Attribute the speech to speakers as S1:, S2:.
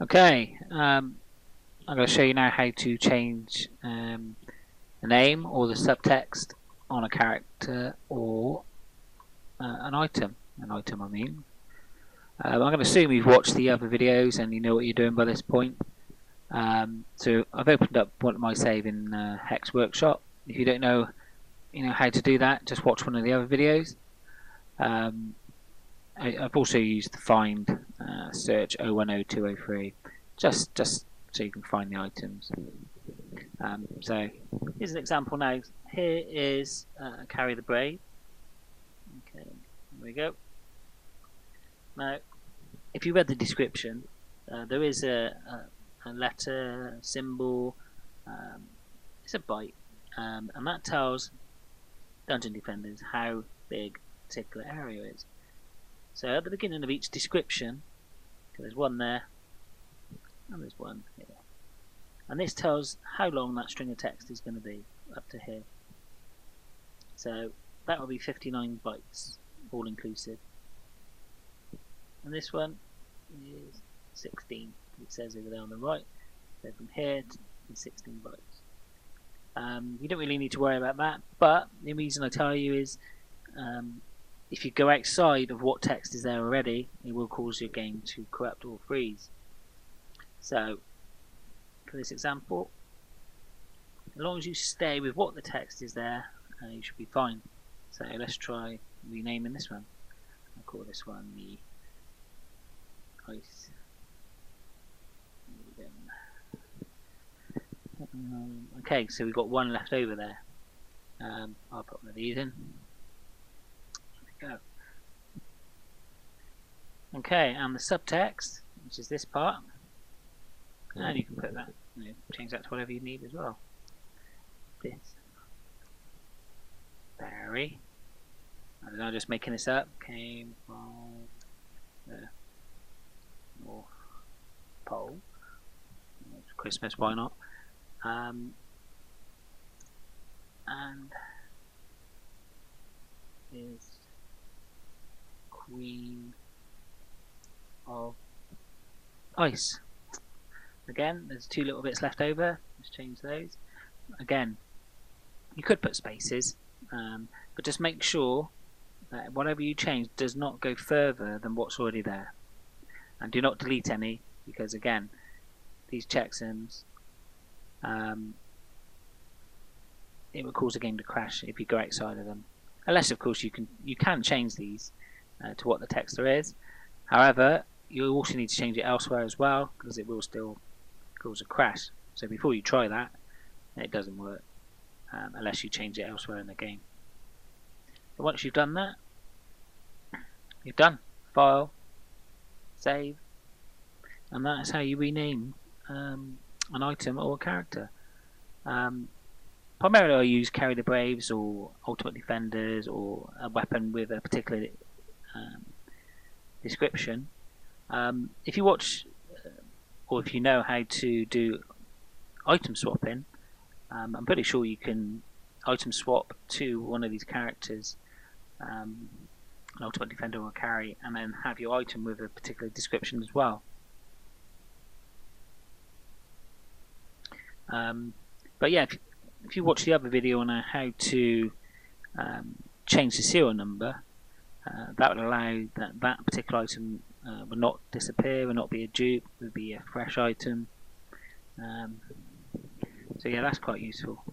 S1: Okay, I'm going to show you now how to change the name or the subtext on a character or an item. I mean. I'm going to assume you've watched the other videos and you know what you're doing by this point. So I've opened up one of my save in Hex Workshop. If you don't know, how to do that, just watch one of the other videos. I've also used the find search 010203 just so you can find the items. So here's an example now. Here is Carry the Brave. Okay, there we go. Now, if you read the description, there is a letter, a symbol, it's a byte, and that tells Dungeon Defenders how big a particular area is. So at the beginning of each description, there's one there, and there's one here. And this tells how long that string of text is going to be, up to here. So that will be 59 bytes, all inclusive. And this one is 16. It says over there on the right. So from here to 16 bytes. You don't really need to worry about that, but the reason I tell you is if you go outside of what text is there already, it will cause your game to corrupt or freeze. So for this example, as long as you stay with what the text is there, you should be fine. So let's try renaming this one. I'll call this one the ice. Okay, so we've got one left over there. I'll put one of these in. There we go. Okay, and the subtext, which is this part, and you can put that, change that to whatever you need as well. This. Berry. I'm just making this up. Came from the North Pole. It's Christmas, why not? And is Queen of Ice. Again, there's two little bits left over. Let's change those. Again, you could put spaces, but just make sure that whatever you change does not go further than what's already there. And do not delete any, because again, these checksums, it will cause the game to crash if you go outside of them. Unless, of course, you can change these to what the text there is. However, you also need to change it elsewhere as well, because it will still cause a crash. So before you try that, it doesn't work unless you change it elsewhere in the game. So once you've done that, you've done. File, save, and that is how you rename an item or a character. Primarily I use Carry the Braves or Ultimate Defenders or a weapon with a particular description. If you watch or if you know how to do item swapping, I'm pretty sure you can item swap to one of these characters, an Ultimate Defender or a Carry, and then have your item with a particular description as well. But yeah, if you watch the other video on how to change the serial number, that would allow that particular item will not disappear, will not be a dupe, will be a fresh item. So yeah, that's quite useful.